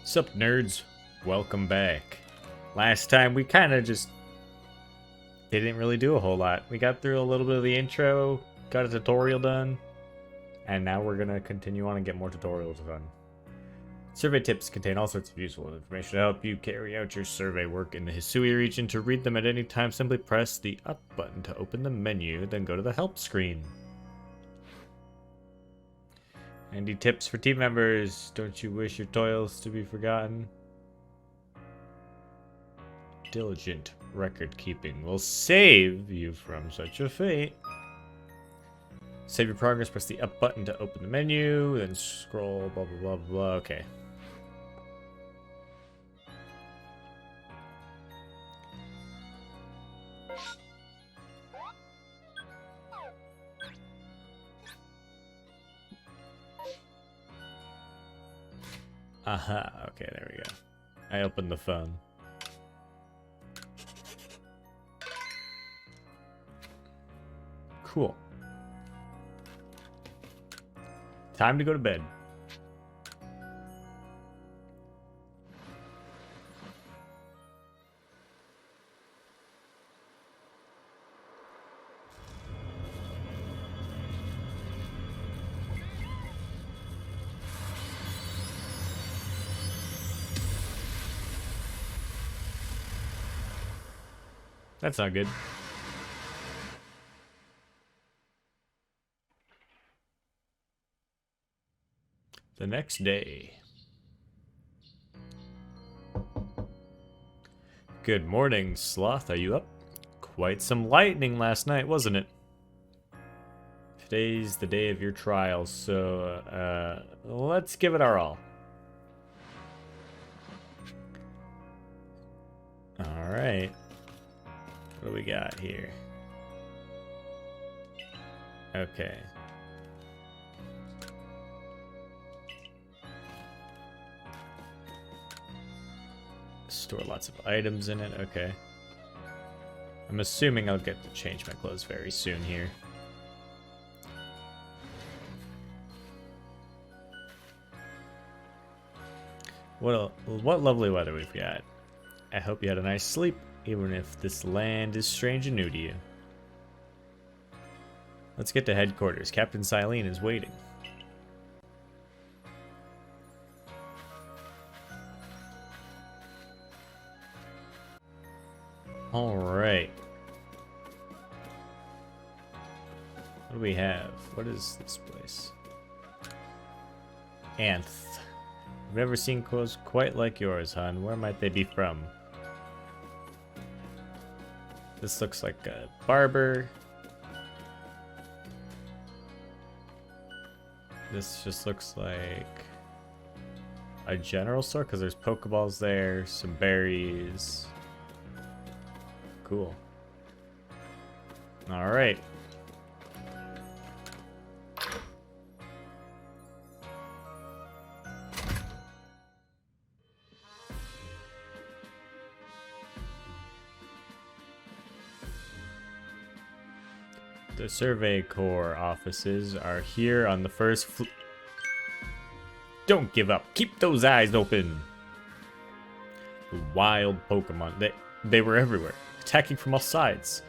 Sup, nerds? Welcome back. Last time we kind of just didn't really do a whole lot. We got through a little bit of the intro, got a tutorial done, and now we're gonna continue on and get more tutorials done. Survey tips contain all sorts of useful information to help you carry out your survey work in the Hisui region. To read them at any time, simply press the up button to open the menu, then go to the help screen. Handy tips for team members. Don't you wish your toils to be forgotten? Diligent record keeping will save you from such a fate. Save your progress, press the up button to open the menu, then scroll, blah, blah, blah, blah. Okay. Aha, okay, there we go. I opened the phone. Cool. Time to go to bed. That's not good. The next day. Good morning, Sloth. Are you up? Quite some lightning last night, wasn't it? Today's the day of your trial, so let's give it our all. Alright. What do we got here? Okay. Store lots of items in it. Okay. I'm assuming I'll get to change my clothes very soon here. What lovely weather we've got. I hope you had a nice sleep, even if this land is strange and new to you. Let's get to headquarters. Captain Silene is waiting. Alright. What do we have? What is this place? Anth. I've never seen clothes quite like yours, hon. Where might they be from? This looks like a barber. This just looks like a general store because there's Pokeballs there, some berries. Cool. All right. The Survey Corps offices are here on the first floor. Don't give up. Keep those eyes open. The wild Pokemon. They were everywhere, attacking from all sides.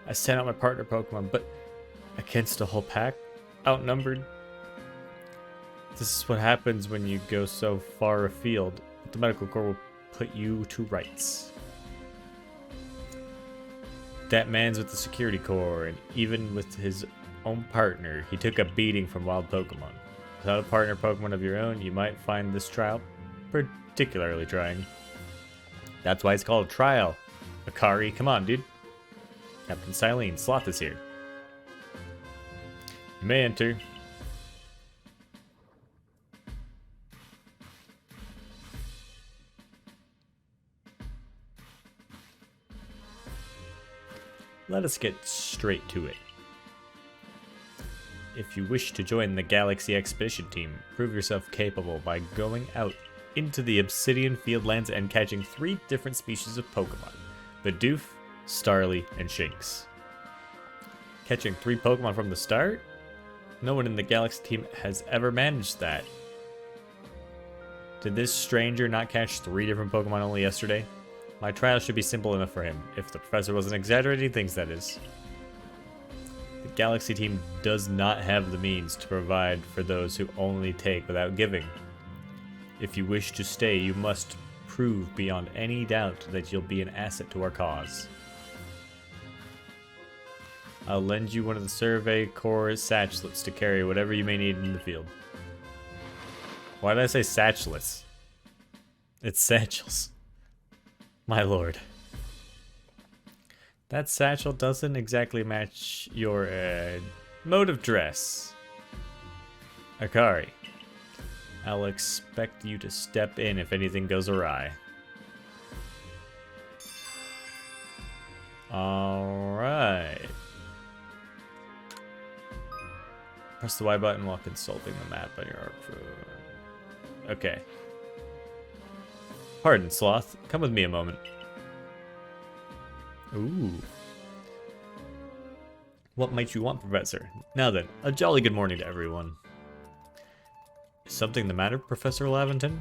I sent out my partner Pokemon, but against a whole pack, outnumbered. This is what happens when you go so far afield. The Medical Corps will put you to rights. That man's with the Security Corps, and even with his own partner, he took a beating from wild Pokemon. Without a partner Pokemon of your own, you might find this trial particularly trying. That's why it's called a trial. Akari, come on, dude. Captain Silene, Sloth is here. You may enter. Let us get straight to it. If you wish to join the Galaxy Expedition Team, prove yourself capable by going out into the Obsidian Fieldlands and catching 3 different species of Pokemon. Bidoof, Starly, and Shinx. Catching 3 Pokemon from the start? No one in the Galaxy team has ever managed that. Did this stranger not catch 3 different Pokemon only yesterday? My trial should be simple enough for him, if the professor wasn't exaggerating things, that is. The Galaxy team does not have the means to provide for those who only take without giving. If you wish to stay, you must prove beyond any doubt that you'll be an asset to our cause. I'll lend you one of the Survey Corps satchelets to carry whatever you may need in the field. Why did I say satchelets? It's satchels. My lord. That satchel doesn't exactly match your mode of dress. Akari, I'll expect you to step in if anything goes awry. Alright. Press the Y button while consulting the map on your arc. Okay. Pardon, Sloth. Come with me a moment. Ooh. What might you want, Professor? Now then, a jolly good morning to everyone. Is something the matter, Professor Laventon?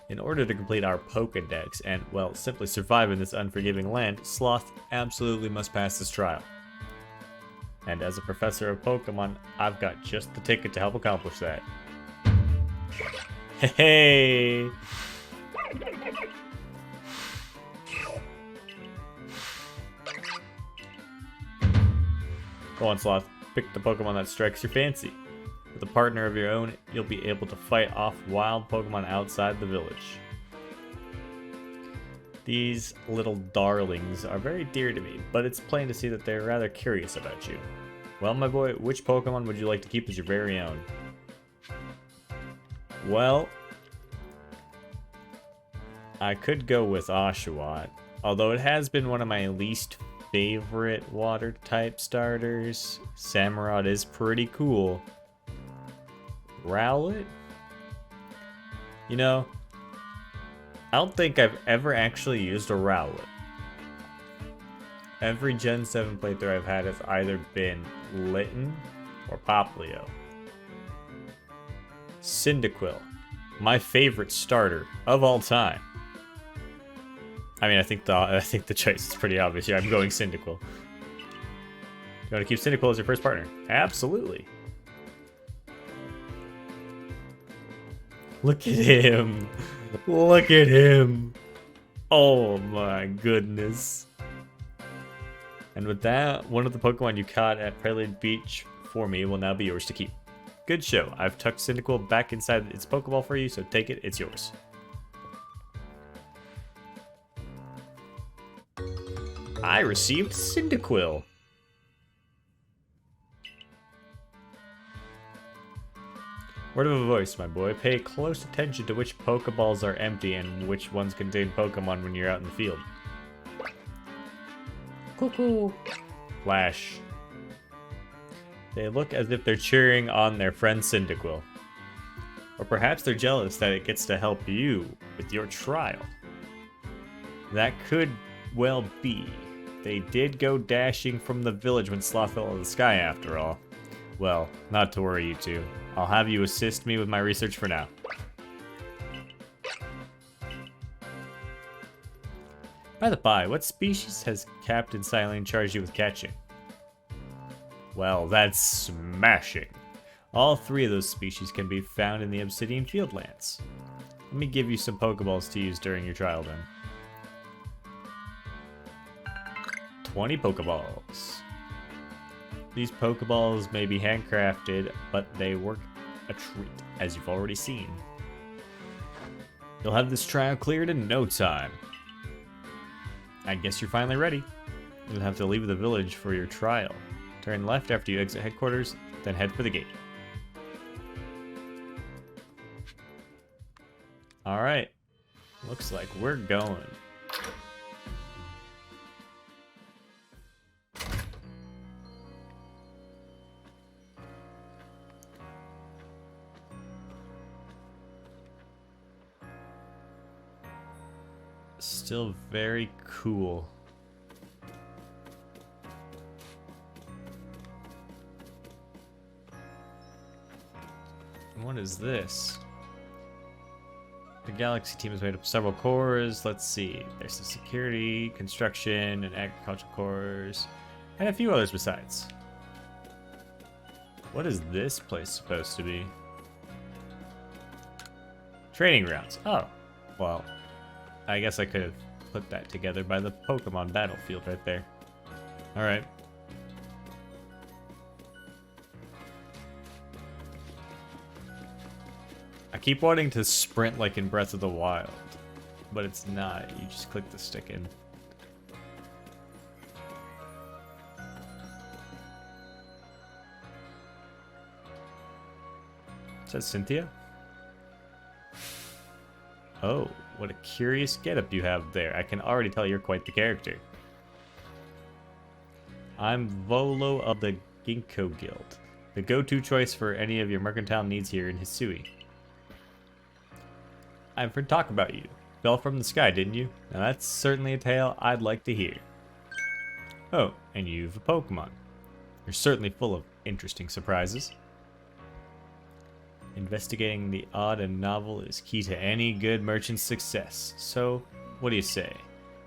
In order to complete our Pokédex and, well, simply survive in this unforgiving land, Sloth absolutely must pass this trial. And as a professor of Pokemon, I've got just the ticket to help accomplish that. Hey! Go on, Sloth. Pick the Pokemon that strikes your fancy. With a partner of your own, you'll be able to fight off wild Pokemon outside the village. These little darlings are very dear to me, but it's plain to see that they're rather curious about you. Well, my boy, which Pokemon would you like to keep as your very own? Well, I could go with Oshawott, although it has been one of my least favorite water type starters. Samurott is pretty cool. Rowlet? You know, I don't think I've ever actually used a Rowlet. Every Gen 7 playthrough I've had has either been Litten or Poplio. Cyndaquil, my favorite starter of all time. I mean, I think the choice is pretty obvious here. I'm going Cyndaquil. You want to keep Cyndaquil as your first partner? Absolutely. Look at him. Look at him. Oh my goodness. And with that, one of the Pokemon you caught at Prelude Beach for me will now be yours to keep. Good show. I've tucked Cyndaquil back inside its Pokeball for you, so take it. It's yours. I received Cyndaquil. Word of a voice, my boy. Pay close attention to which Pokeballs are empty and which ones contain Pokemon when you're out in the field. Cuckoo. Flash. They look as if they're cheering on their friend Cyndaquil. Or perhaps they're jealous that it gets to help you with your trial. That could well be. They did go dashing from the village when Sloth fell out of the sky after all. Well, not to worry, you two. I'll have you assist me with my research for now. By the by, what species has Captain Silene charged you with catching? Well, that's smashing. All 3 of those species can be found in the Obsidian Fieldlands. Let me give you some Pokeballs to use during your trial then. 20 Pokeballs. These Pokeballs may be handcrafted, but they work a treat, as you've already seen. You'll have this trial cleared in no time. I guess you're finally ready. You'll have to leave the village for your trial. Turn left after you exit headquarters, then head for the gate. Alright. Looks like we're going. Still very cool. What is this? The Galaxy team is made up of several cores. Let's see. There's the security, construction, and agricultural cores, and a few others besides. What is this place supposed to be? Training grounds. Oh, well, I guess I could have put that together by the Pokemon battlefield right there. Alright. I keep wanting to sprint like in Breath of the Wild, but it's not. You just click the stick in. Is that Cynthia? Oh, what a curious getup you have there. I can already tell you're quite the character. I'm Volo of the Ginkgo Guild, the go-to choice for any of your mercantile needs here in Hisui. I've heard talk about you. Fell from the sky, didn't you? Now that's certainly a tale I'd like to hear. Oh, and you've a Pokemon. You're certainly full of interesting surprises. Investigating the odd and novel is key to any good merchant's success. So, what do you say?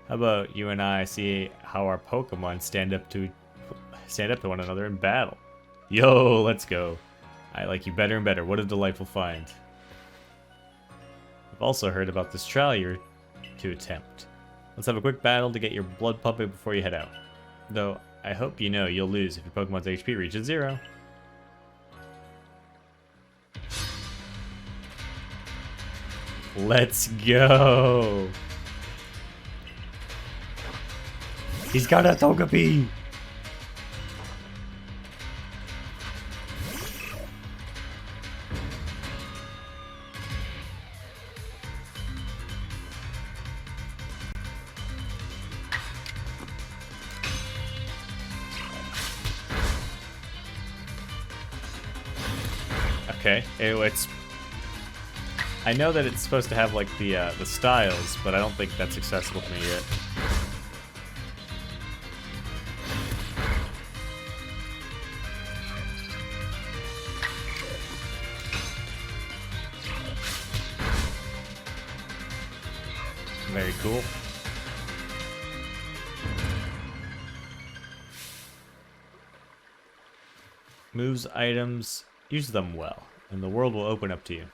How about you and I see how our Pokemon stand up to one another in battle? Yo, let's go. I like you better and better. What a delightful find. I've also heard about this trial you're to attempt. Let's have a quick battle to get your blood pumping before you head out. Though, I hope you know you'll lose if your Pokemon's HP reaches 0. Let's go! He's got a Togepi! Okay, it's... I know that it's supposed to have like the styles, but I don't think that's accessible to me yet. Very cool. Moves, items, use them well, and the world will open up to you.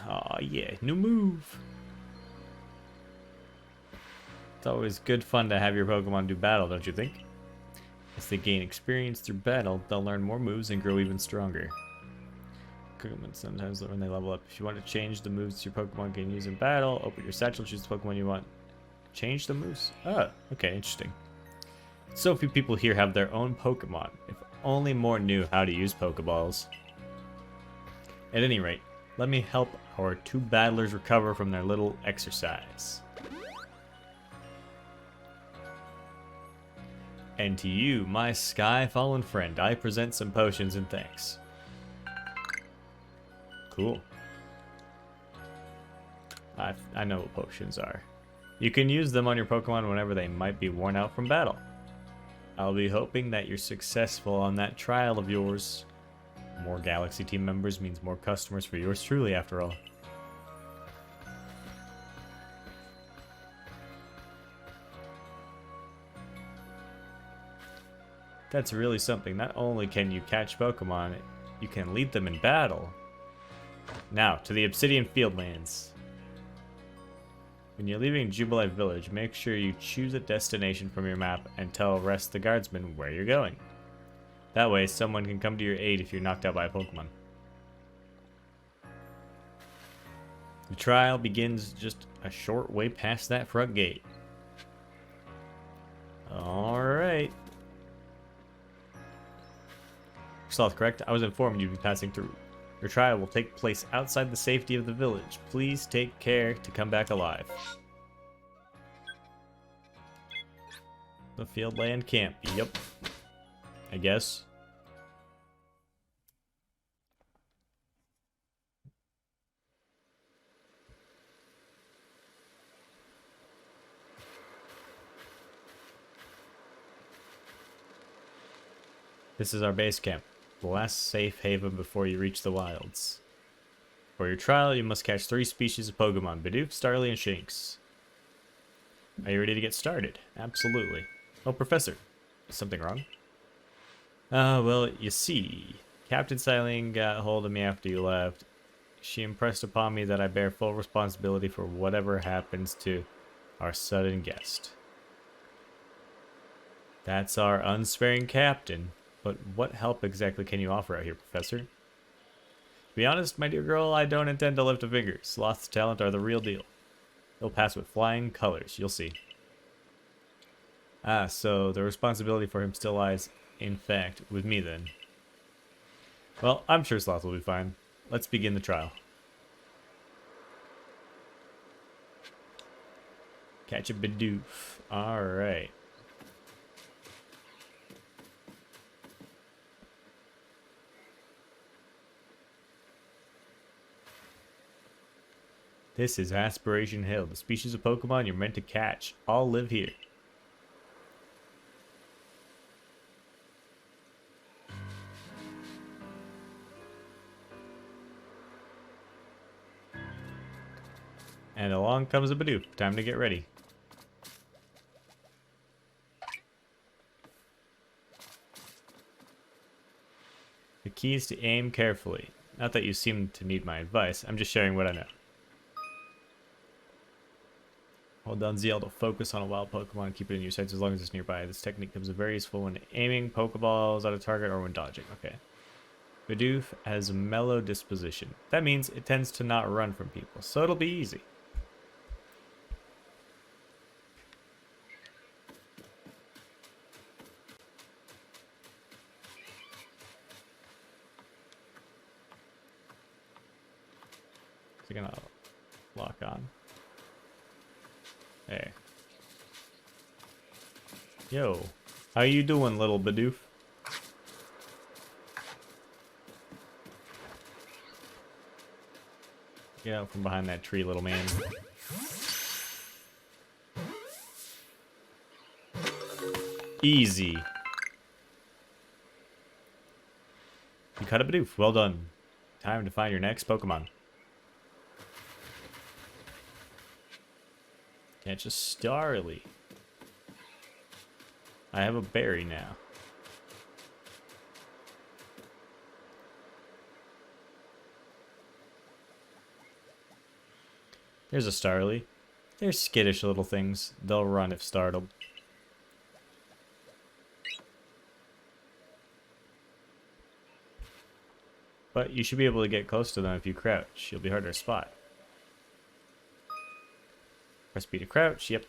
Aw, yeah, new move. It's always good fun to have your Pokemon do battle, don't you think? As they gain experience through battle, they'll learn more moves and grow even stronger. Pokemon sometimes when they level up. If you want to change the moves your Pokemon can use in battle, open your satchel, choose the Pokemon you want. Change the moves? Oh, okay, interesting. So few people here have their own Pokemon. If only more knew how to use Pokeballs. At any rate, let me help our two battlers recover from their little exercise. And to you, my sky-fallen friend, I present some potions and thanks. Cool. I know what potions are. You can use them on your Pokemon whenever they might be worn out from battle. I'll be hoping that you're successful on that trial of yours. More Galaxy team members means more customers for yours truly, after all. That's really something. Not only can you catch Pokemon, you can lead them in battle. Now, to the Obsidian Fieldlands. When you're leaving Jubilee Village, make sure you choose a destination from your map and tell rest the guardsmen where you're going. That way, someone can come to your aid if you're knocked out by a Pokemon. The trial begins just a short way past that front gate. Alright. Sloth, correct? I was informed you'd be passing through. Your trial will take place outside the safety of the village. Please take care to come back alive. The Fieldland Camp. Yep. I guess. This is our base camp. The last safe haven before you reach the wilds. For your trial, you must catch 3 species of Pokemon: Bidoof, Starly, and Shinx. Are you ready to get started? Absolutely. Oh, Professor. Is something wrong? Well, you see, Captain Silene got hold of me after you left. She impressed upon me that I bear full responsibility for whatever happens to our sudden guest. That's our unsparing captain. But what help exactly can you offer out here, Professor? To be honest, my dear girl, I don't intend to lift a finger. Sloth's talent are the real deal. He'll pass with flying colors, you'll see. Ah, so the responsibility for him still lies, in fact, with me then. Well, I'm sure Sloth will be fine. Let's begin the trial. Catch a Bidoof. Alright. This is Aspiration Hill. The species of Pokemon you're meant to catch all live here. And along comes a Bidoof. Time to get ready. The key is to aim carefully. Not that you seem to need my advice. I'm just sharing what I know. Hold down ZL to focus on a wild Pokemon and keep it in your sights as long as it's nearby. This technique comes very useful when aiming Pokeballs at a target or when dodging. Okay. Bidoof has a mellow disposition. That means it tends to not run from people, so it'll be easy. Is it gonna lock on? Hey. Yo. How you doing, little Bidoof? Get out from behind that tree, little man. Easy. You caught a Bidoof. Well done. Time to find your next Pokemon. Catch a Starly. I have a berry now. There's a Starly. They're skittish little things. They'll run if startled. But you should be able to get close to them if you crouch. You'll be harder to spot. Press B to crouch, yep.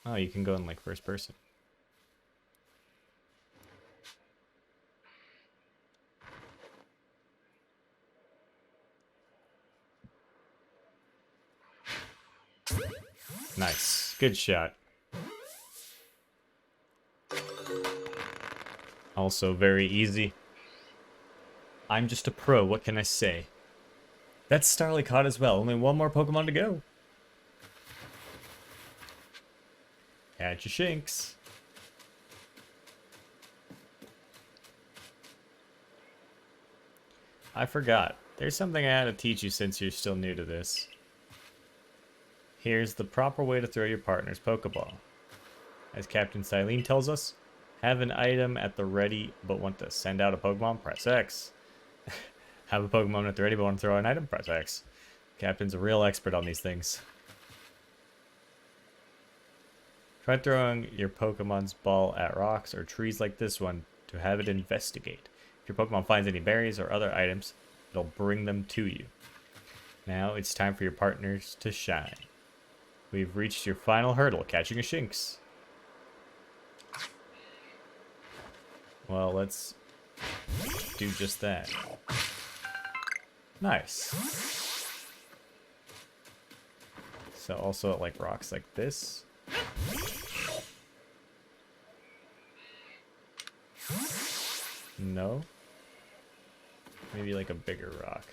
Oh, you can go in like first person. Nice. Good shot. Also very easy. I'm just a pro, what can I say? That's Starly caught as well. Only one more Pokemon to go. Catch a Shinx. I forgot. There's something I had to teach you since you're still new to this. Here's the proper way to throw your partner's Pokeball. As Captain Silene tells us, have an item at the ready but want to send out a Pokemon? Press X. Have a Pokemon at the ready but want to throw an item? Press X. Captain's a real expert on these things. Try throwing your Pokemon's ball at rocks or trees like this one to have it investigate. If your Pokemon finds any berries or other items, it'll bring them to you. Now it's time for your partners to shine. We've reached your final hurdle, catching a Shinx. Well, let's do just that. Nice. So also it like rocks like this. No. Maybe like a bigger rock.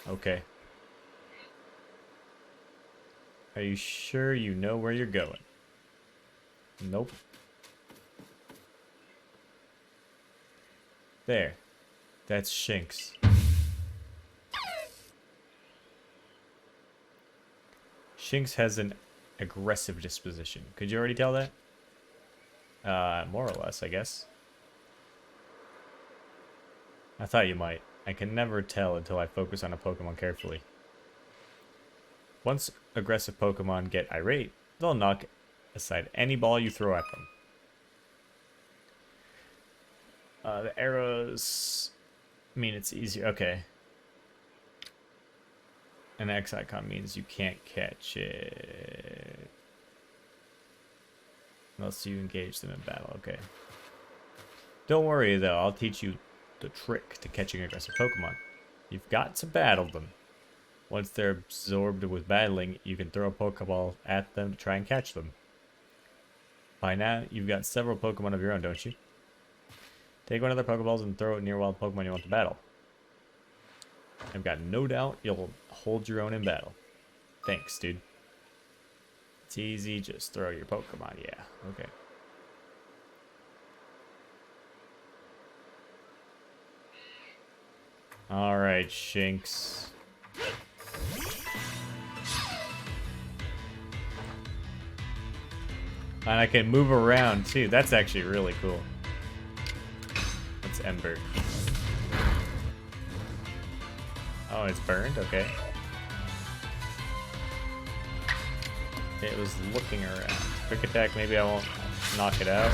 Okay. Are you sure you know where you're going? Nope. There. That's Shinx. Shinx has an aggressive disposition. Could you already tell that? More or less, I guess. I thought you might. I can never tell until I focus on a Pokemon carefully. Once aggressive Pokemon get irate, they'll knock aside any ball you throw at them. The arrows mean it's easier. Okay. An X icon means you can't catch it unless you engage them in battle. Okay. Don't worry though, I'll teach you the trick to catching aggressive Pokemon. You've got to battle them. Once they're absorbed with battling, you can throw a Pokeball at them to try and catch them. By now, you've got several Pokemon of your own, don't you? Take one of their Pokeballs and throw it near wild Pokemon you want to battle. I've got no doubt you'll hold your own in battle. Thanks, dude. It's easy, just throw your Pokemon. Yeah, okay. Alright, Shinx. And I can move around too. That's actually really cool. That's Ember. Oh, it's burned? Okay. It was looking around. Quick attack, maybe I won't knock it out.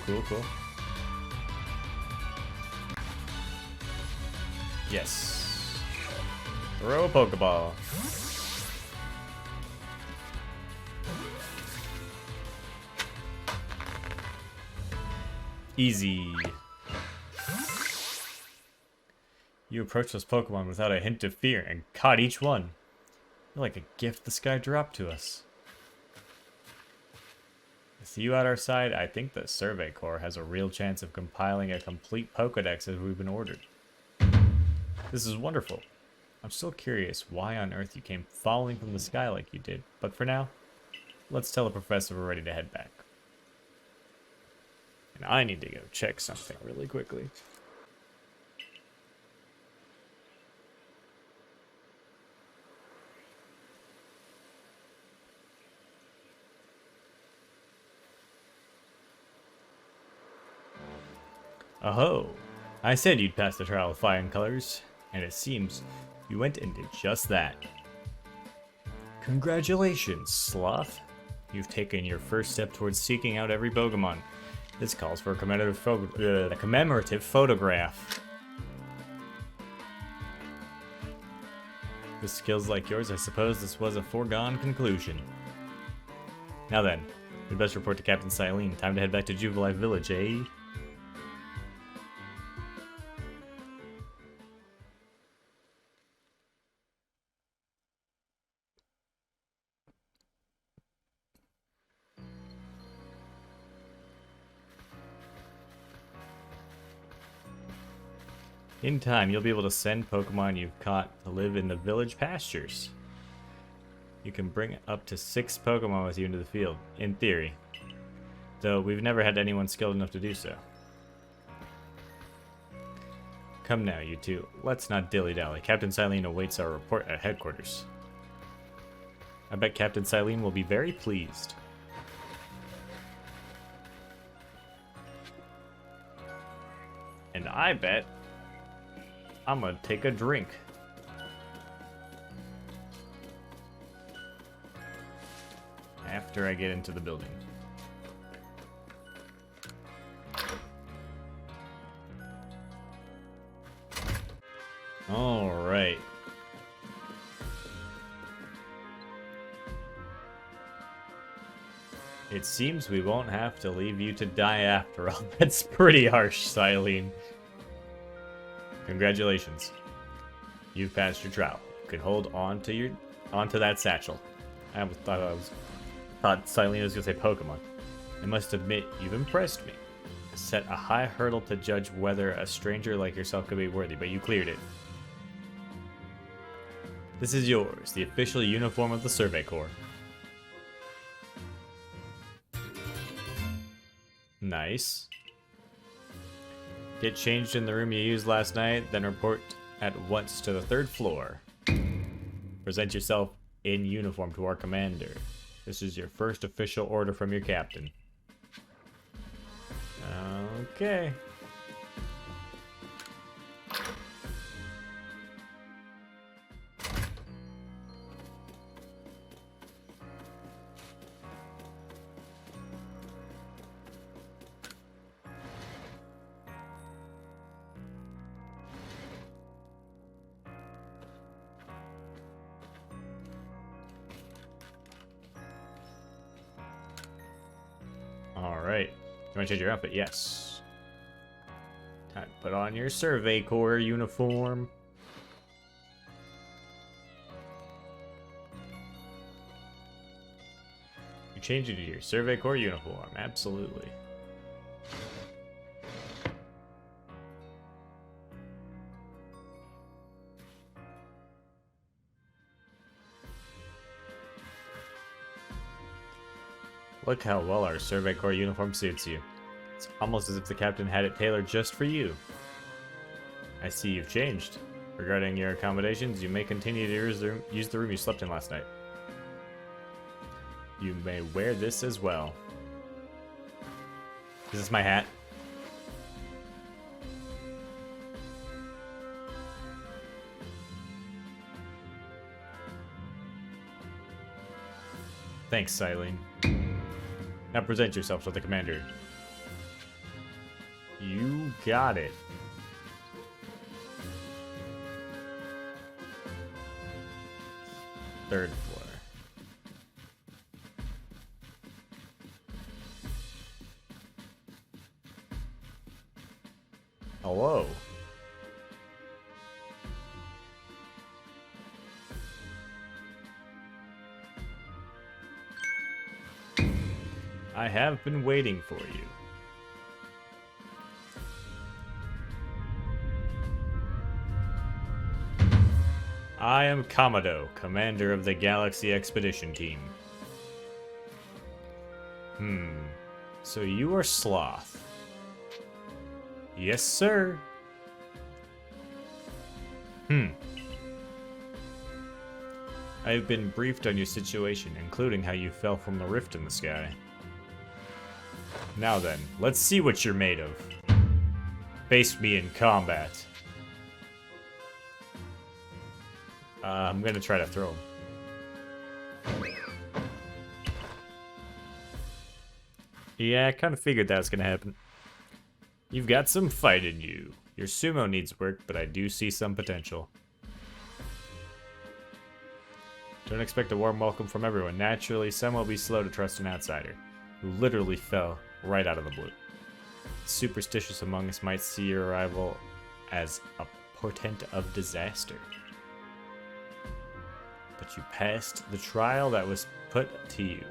Cool. Yes. Throw a Pokeball. Easy. You approached those Pokemon without a hint of fear and caught each one. You're like a gift the sky dropped to us. With you at our side, I think the Survey Corps has a real chance of compiling a complete Pokedex as we've been ordered. This is wonderful. I'm still curious why on earth you came falling from the sky like you did, but for now, let's tell the professor we're ready to head back. And I need to go check something really quickly. Oh, I said you'd pass the trial with flying colors, and it seems you went and did just that. Congratulations, Sloth. You've taken your first step towards seeking out every Pokemon. This calls for a commemorative photograph. With skills like yours, I suppose this was a foregone conclusion. Now then, we'd best report to Captain Silene. Time to head back to Jubilife Village, eh? In time, you'll be able to send Pokemon you've caught to live in the village pastures. You can bring up to 6 Pokemon with you into the field, in theory. Though we've never had anyone skilled enough to do so. Come now, you two. Let's not dilly-dally. Captain Silene awaits our report at headquarters. I bet Captain Silene will be very pleased. And I bet I'm gonna take a drink. After I get into the building. All right. It seems we won't have to leave you to die after all. That's pretty harsh, Silene. Congratulations. You've passed your trial. You can hold on to onto that satchel. I almost thought Silene was gonna say Pokemon. I must admit, you've impressed me. set a high hurdle to judge whether a stranger like yourself could be worthy, but you cleared it. This is yours, the official uniform of the Survey Corps. Nice. Get changed in the room you used last night, then report at once to the 3rd floor. Present yourself in uniform to our commander. This is your first official order from your captain. Okay. Alright. You want to change your outfit? Yes. Time to put on your Survey Corps uniform. You change it to your Survey Corps uniform. Absolutely. Look how well our Survey Corps uniform suits you. It's almost as if the captain had it tailored just for you. I see you've changed. Regarding your accommodations, you may continue to use the room you slept in last night. You may wear this as well. Is this my hat? Thanks, Silene. Now present yourself to the commander. You got it. Third floor. Hello. I have been waiting for you. I am Kamado, commander of the Galaxy Expedition Team. So you are Sloth. Yes, sir. I've been briefed on your situation, including how you fell from the rift in the sky. Now then, let's see what you're made of. Face me in combat. I'm gonna try to throw him. Yeah, I kind of figured that was gonna happen. You've got some fight in you. Your sumo needs work, but I do see some potential. Don't expect a warm welcome from everyone. Naturally, some will be slow to trust an outsider, who literally fell right out of the blue. Superstitious among us might see your arrival as a portent of disaster. But you passed the trial that was put to you.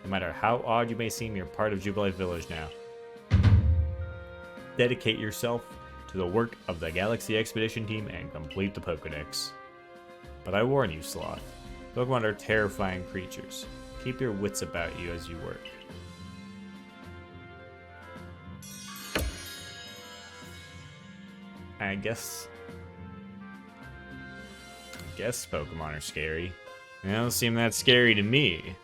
No matter how odd you may seem, you're part of Jubilite Village now. Dedicate yourself to the work of the Galaxy Expedition Team and complete the Pokédex. But I warn you, Sloth, Pokémon are terrifying creatures. Keep your wits about you as you work. I guess Pokemon are scary. They don't seem that scary to me.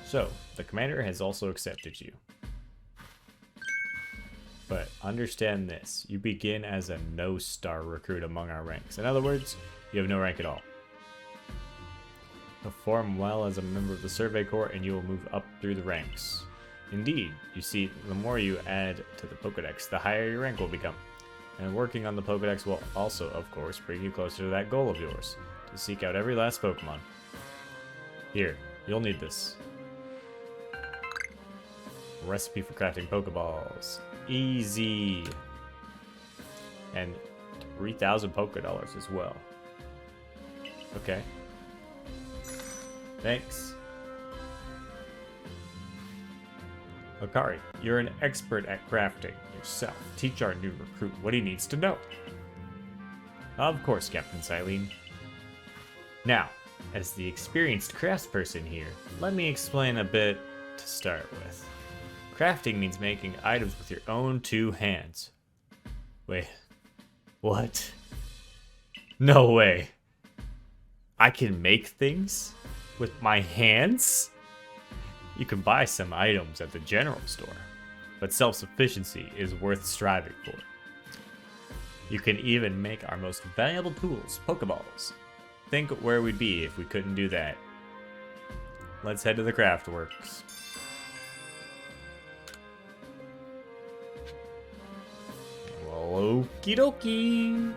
So, the commander has also accepted you. But understand this, you begin as a no-star recruit among our ranks. In other words, you have no rank at all. Perform well as a member of the Survey Corps and you will move up through the ranks. Indeed, you see, the more you add to the Pokédex, the higher your rank will become. And working on the Pokédex will also, of course, bring you closer to that goal of yours, to seek out every last Pokémon. Here, you'll need this. Recipe for crafting Pokeballs. Easy. And 3,000 Pokédollars as well. Okay. Thanks. Akari, you're an expert at crafting yourself. Teach our new recruit what he needs to know. Of course, Captain Silene. Now, as the experienced craftsperson here, let me explain a bit to start with. Crafting means making items with your own two hands. Wait, what? No way. I can make things with my hands? You can buy some items at the general store, but self-sufficiency is worth striving for. You can even make our most valuable tools, Pokeballs. Think where we'd be if we couldn't do that. Let's head to the Craftworks. Well, okie dokie.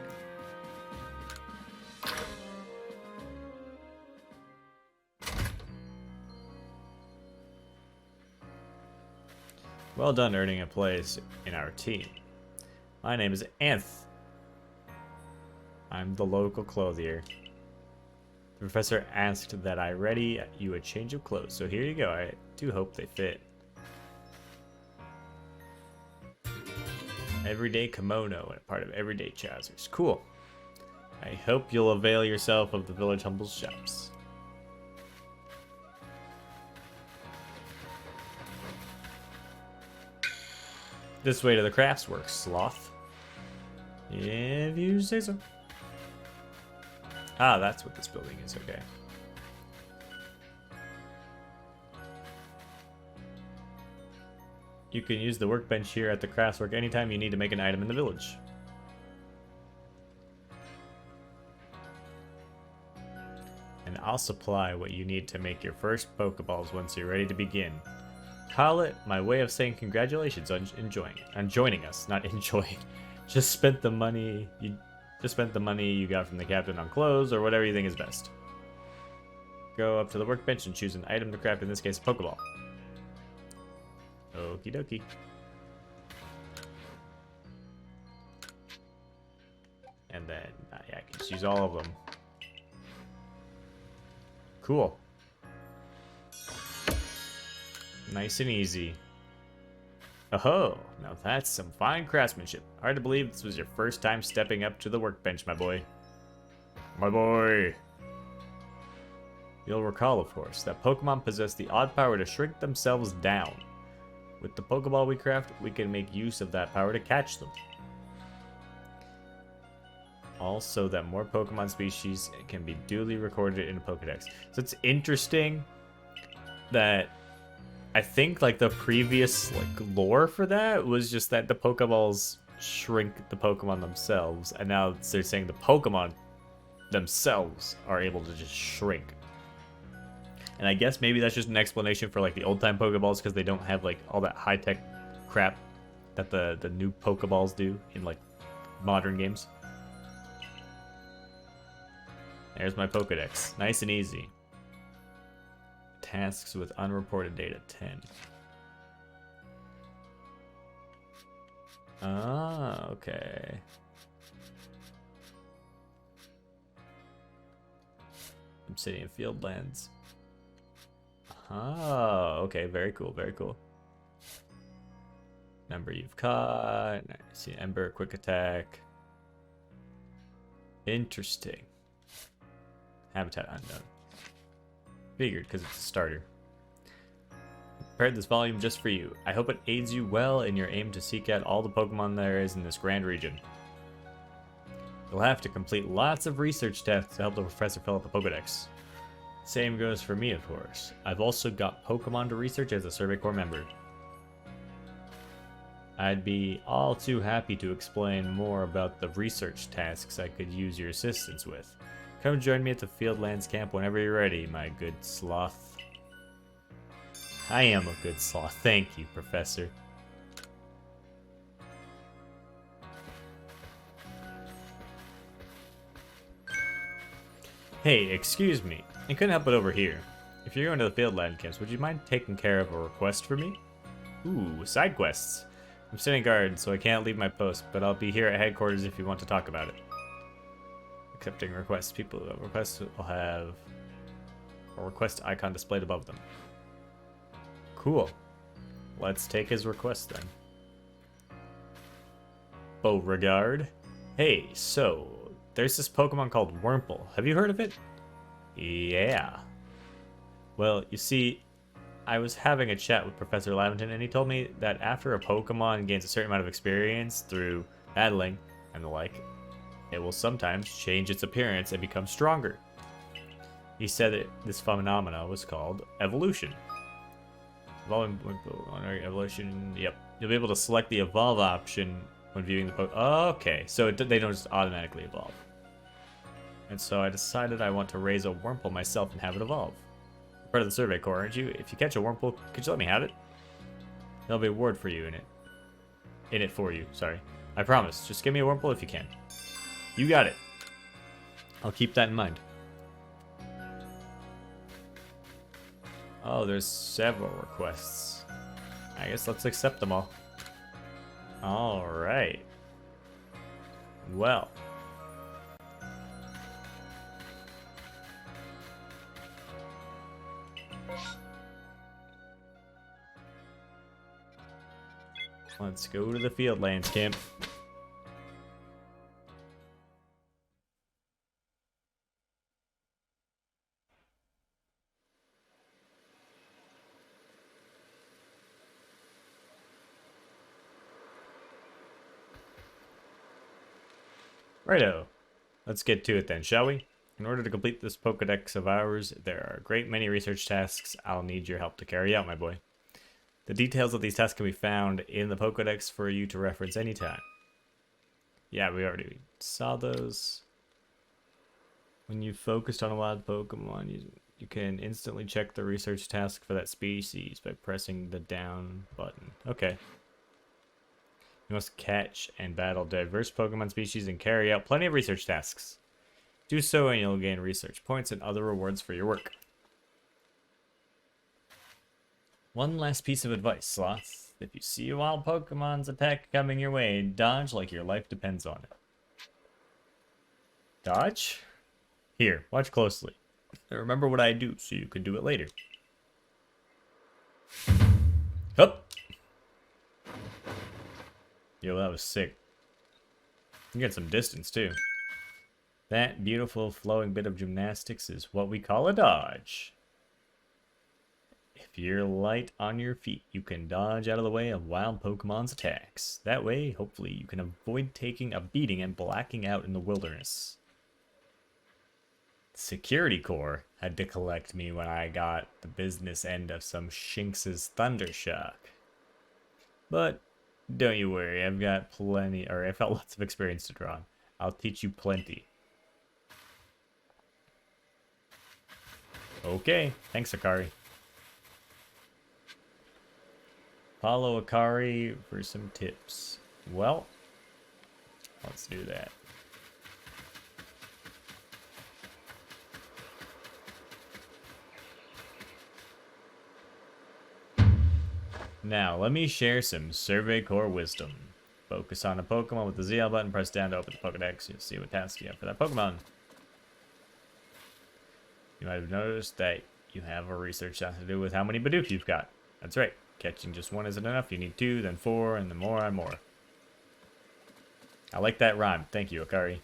Well done earning a place in our team. My name is Anth. I'm the local clothier. The professor asked that I ready you a change of clothes, so here you go. I do hope they fit. Everyday kimono and a part of everyday trousers. Cool. I hope you'll avail yourself of the Village Humble's shops. This way to the Craftsworks, Sloth. If you say so. Ah, that's what this building is, okay. You can use the workbench here at the Craftswork anytime you need to make an item in the village. And I'll supply what you need to make your first Pokeballs once you're ready to begin. Call it my way of saying congratulations on joining us, not enjoying. Just spent the money you got from the captain on clothes or whatever you think is best. Go up to the workbench and choose an item to craft, in this case a Pokeball. Okie dokie. And then yeah, I can just use all of them. Cool. Nice and easy. Oh, now that's some fine craftsmanship. Hard to believe this was your first time stepping up to the workbench, my boy. My boy! You'll recall, of course, that Pokemon possess the odd power to shrink themselves down. With the Pokeball we craft, we can make use of that power to catch them. Also, that more Pokemon species can be duly recorded in a Pokedex. So it's interesting that I think like the previous lore for that was just that the Pokeballs shrink the Pokemon themselves, and now they're saying the Pokemon themselves are able to just shrink. And I guess maybe that's just an explanation for like the old time Pokeballs, because they don't have like all that high tech crap that the new Pokeballs do in like modern games. There's my Pokedex, nice and easy. Tasks with unreported data 10. Ah, okay. Obsidian Fieldlands. Oh, okay, very cool, very cool. Number you've caught. I see Ember, quick attack. Interesting. Habitat unknown. Figured, because it's a starter. I prepared this volume just for you. I hope it aids you well in your aim to seek out all the Pokemon there is in this grand region. You'll have to complete lots of research tasks to help the professor fill out the Pokedex. Same goes for me, of course. I've also got Pokemon to research as a Survey Corps member. I'd be all too happy to explain more about the research tasks I could use your assistance with. Come join me at the Fieldlands camp whenever you're ready, my good sloth. I am a good sloth. Thank you, Professor. Hey, excuse me. I couldn't help but overhear. If you're going to the Fieldland camps, would you mind taking care of a request for me? Ooh, side quests. I'm sitting guard, so I can't leave my post, but I'll be here at headquarters if you want to talk about it. Accepting requests. People who have requests will have a request icon displayed above them. Cool. let's take his request then. Beauregard. Hey, so, there's this Pokemon called Wurmple. Have you heard of it? Yeah. Well, you see, I was having a chat with Professor Lavington, and he told me that after a Pokemon gains a certain amount of experience through battling and the like, it will sometimes change its appearance and become stronger. He said that this phenomena was called evolution. Evolving evolution, yep. You'll be able to select the evolve option when viewing the Pokemon. Okay, so they don't just automatically evolve. And so I decided I want to raise a Wurmple myself and have it evolve. You're part of the Survey Corps, aren't you? If you catch a Wurmple, could you let me have it? There'll be a reward for you in it. In it for you, sorry. I promise. Just give me a Wurmple if you can. You got it. I'll keep that in mind. Oh, there's several requests. I guess let's accept them all. Alright. Well. Let's go to the field lands camp. Righto. Let's get to it then, shall we? In order to complete this Pokedex of ours, there are a great many research tasks I'll need your help to carry out, my boy. The details of these tasks can be found in the Pokedex for you to reference anytime. Yeah, we already saw those. When you focused on a wild Pokemon, you can instantly check the research task for that species by pressing the down button. Okay. You must catch and battle diverse Pokemon species and carry out plenty of research tasks. Do so and you'll gain research points and other rewards for your work. One last piece of advice, Sloth. If you see a wild Pokemon's attack coming your way, dodge like your life depends on it. Dodge? Here, watch closely. And remember what I do so you can do it later. Hup! Yo, that was sick. You get some distance, too. That beautiful flowing bit of gymnastics is what we call a dodge. If you're light on your feet, you can dodge out of the way of wild Pokemon's attacks. That way, hopefully, you can avoid taking a beating and blacking out in the wilderness. The Security Corps had to collect me when I got the business end of some Shinx's Thundershock. But don't you worry, I've got plenty, or I've got lots of experience to draw on. I'll teach you plenty. Okay, thanks, Akari. Follow Akari for some tips. Well, let's do that. Now, let me share some Survey Corps wisdom. Focus on a Pokemon with the ZL button, press down to open the Pokedex. You'll see what tasks you have for that Pokemon. You might have noticed that you have a research task to do with how many Bidoof you've got. That's right. Catching just one isn't enough. You need 2, then 4, and then more and more. I like that rhyme. Thank you, Akari.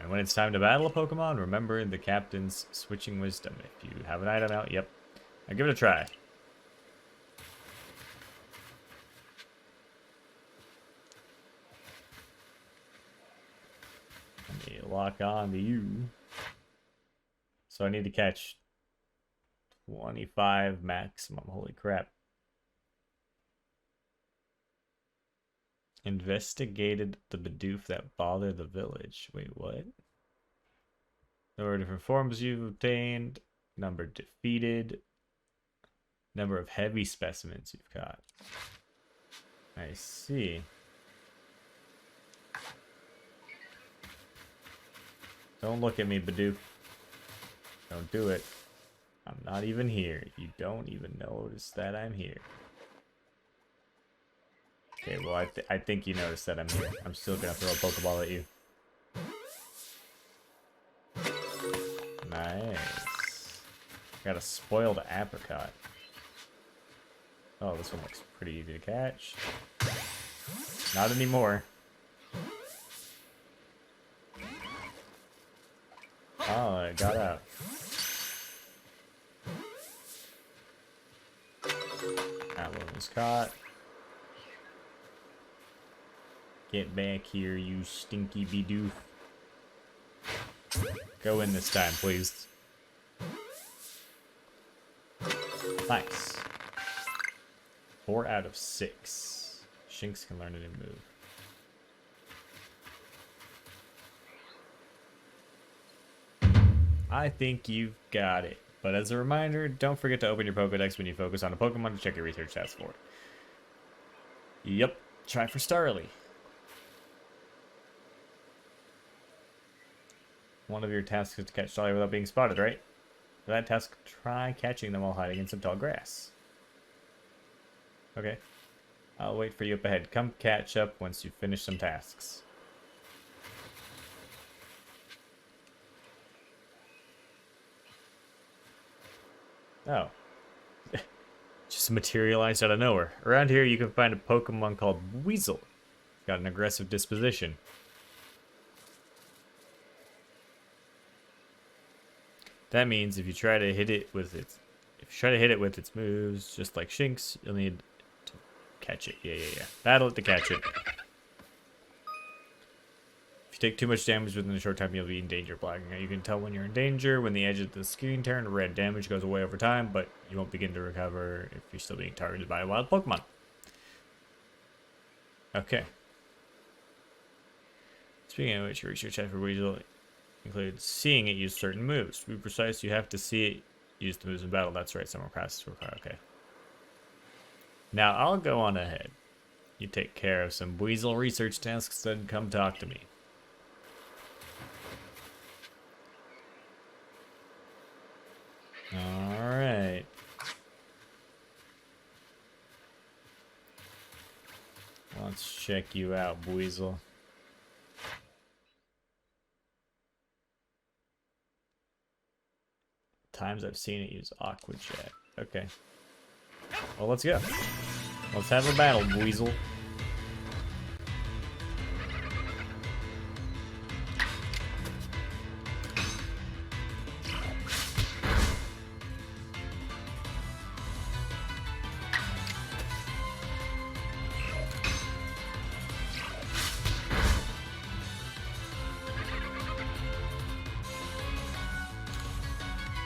And when it's time to battle a Pokemon, remember the captain's switching wisdom. If you have an item out, yep. Now give it a try. Let me lock on to you. So I need to catch 25 maximum. Holy crap. Investigated the Bidoof that bother the village. Wait, what? Number of different forms you've obtained. Number defeated. Number of heavy specimens you've got. I see. Don't look at me, Bidoof. Don't do it. I'm not even here. You don't even notice that I'm here. Okay, well, I think you noticed that I'm here. I'm still gonna throw a Pokeball at you. Nice. Got a spoiled apricot. Oh, this one looks pretty easy to catch. Not anymore. Oh, it got out. That one was caught. Get back here, you stinky bidoof. Go in this time, please. Nice. 4 out of 6. Shinx can learn a new move. I think you've got it. But as a reminder, don't forget to open your Pokédex when you focus on a Pokemon to check your research stats for it. Yep, try for Starly. One of your tasks is to catch Starly without being spotted, right? For that task, try catching them while hiding in some tall grass. Okay. I'll wait for you up ahead. Come catch up once you finish some tasks. Oh. Just materialized out of nowhere. Around here you can find a Pokemon called Weasel. It's got an aggressive disposition. That means if you try to hit it with its moves, just like Shinx, you'll need to catch it. Yeah. Battle it to catch it. If you take too much damage within a short time, you'll be in danger. Blacking out. You can tell when you're in danger when the edge of the screen turns red. Damage goes away over time, but you won't begin to recover if you're still being targeted by a wild Pokemon. Okay. Speaking of which, your research for Weasel includes seeing it use certain moves. To be precise, you have to see it use the moves in battle. That's right, some classes require. Okay. Now, I'll go on ahead. You take care of some Weasel research tasks, then come talk to me. Alright. Let's check you out, Weasel. Times I've seen it use Aqua Jet. Okay. Well, let's go. Let's have a battle, Weasel.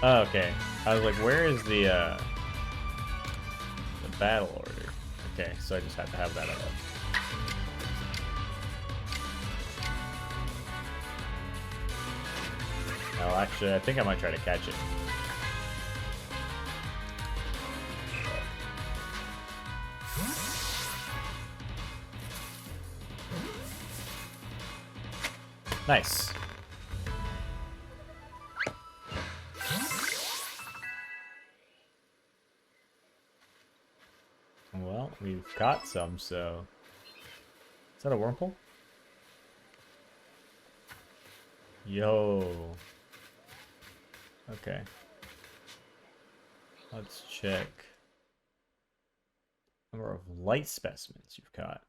Oh, okay. I was like, where is the battle order? Okay, so I just have to have that up. Oh, actually, I think I might try to catch it. Nice. Well, we've caught some, so... Is that a Wurmple? Yo. Okay. Let's check. Number of light specimens you've caught.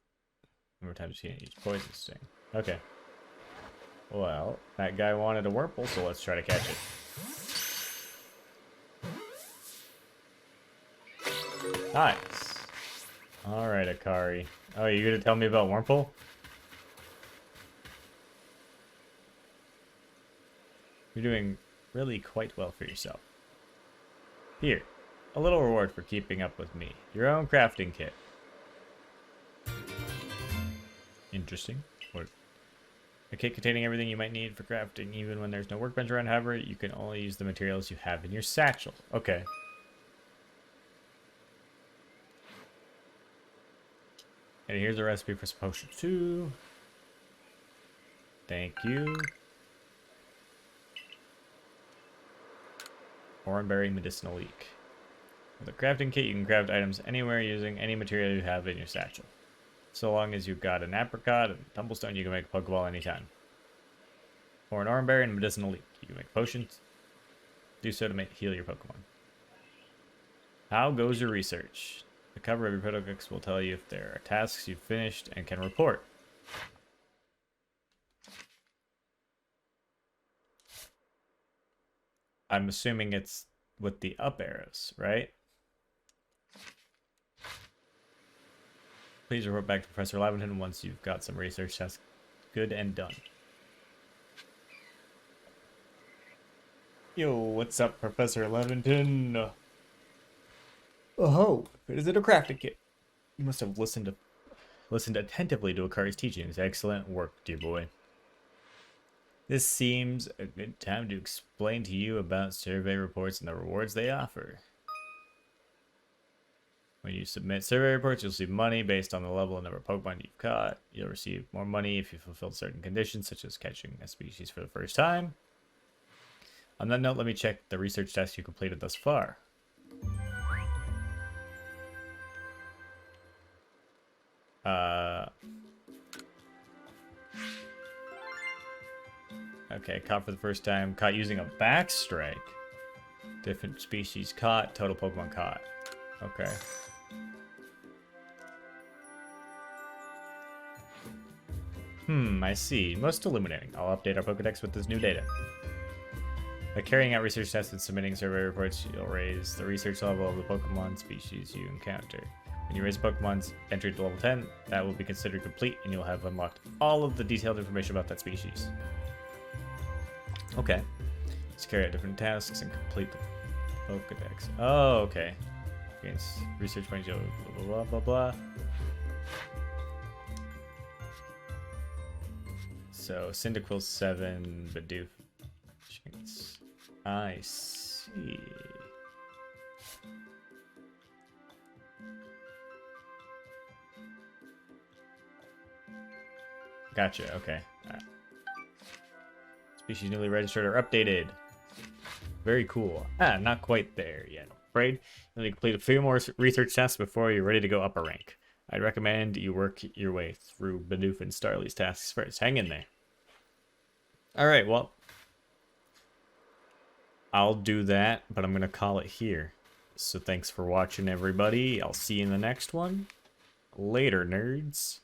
Number of times you've seen it use Poison Sting. Okay. Well, that guy wanted a Wurmple, so let's try to catch it. Nice. Alright, Akari. Oh, you gonna tell me about Wurmple? You're doing really quite well for yourself. Here, a little reward for keeping up with me. Your own crafting kit. Interesting. What? A kit containing everything you might need for crafting, even when there's no workbench around. However, you can only use the materials you have in your satchel. Okay. And here's a recipe for some potions too. Thank you. Oranberry medicinal leek. With a crafting kit, you can craft items anywhere using any material you have in your satchel. So long as you've got an apricot and tumblestone, you can make a Pokeball anytime. Or an oranberry and medicinal leek. You can make potions. Do so to heal your Pokemon. How goes your research? The cover of your Pokédex will tell you if there are tasks you've finished and can report. I'm assuming it's with the up arrows, right? Please report back to Professor Lavington once you've got some research tasks good and done. Yo, what's up, Professor Lavington? Oh, is it a crafting kit? You must have listened attentively to Akari's teachings. Excellent work, dear boy. This seems a good time to explain to you about survey reports and the rewards they offer. When you submit survey reports, you'll receive money based on the level and number of Pokemon you've caught. You'll receive more money if you fulfilled certain conditions, such as catching a species for the first time. On that note, let me check the research tasks you completed thus far. Okay, caught for the first time. Caught using a backstrike. Different species caught. Total Pokemon caught. Okay. I see. Most illuminating. I'll update our Pokedex with this new data. By carrying out research tests and submitting survey reports, you'll raise the research level of the Pokemon species you encounter. When you raise Pokemon's entry to level 10, that will be considered complete, and you'll have unlocked all of the detailed information about that species. Okay. Let's carry out different tasks and complete the Pokedex. Oh, okay. Against research points, blah, blah, blah, blah, blah. So, Cyndaquil 7, Bidoof. I see. Gotcha, okay. Species newly registered or updated. Very cool. Not quite there yet. Afraid you'll need to complete a few more research tests before you're ready to go up a rank. I'd recommend you work your way through Bidoof and Starly's tasks first. Hang in there. Alright, well. I'll do that, but I'm going to call it here. So thanks for watching, everybody. I'll see you in the next one. Later, nerds.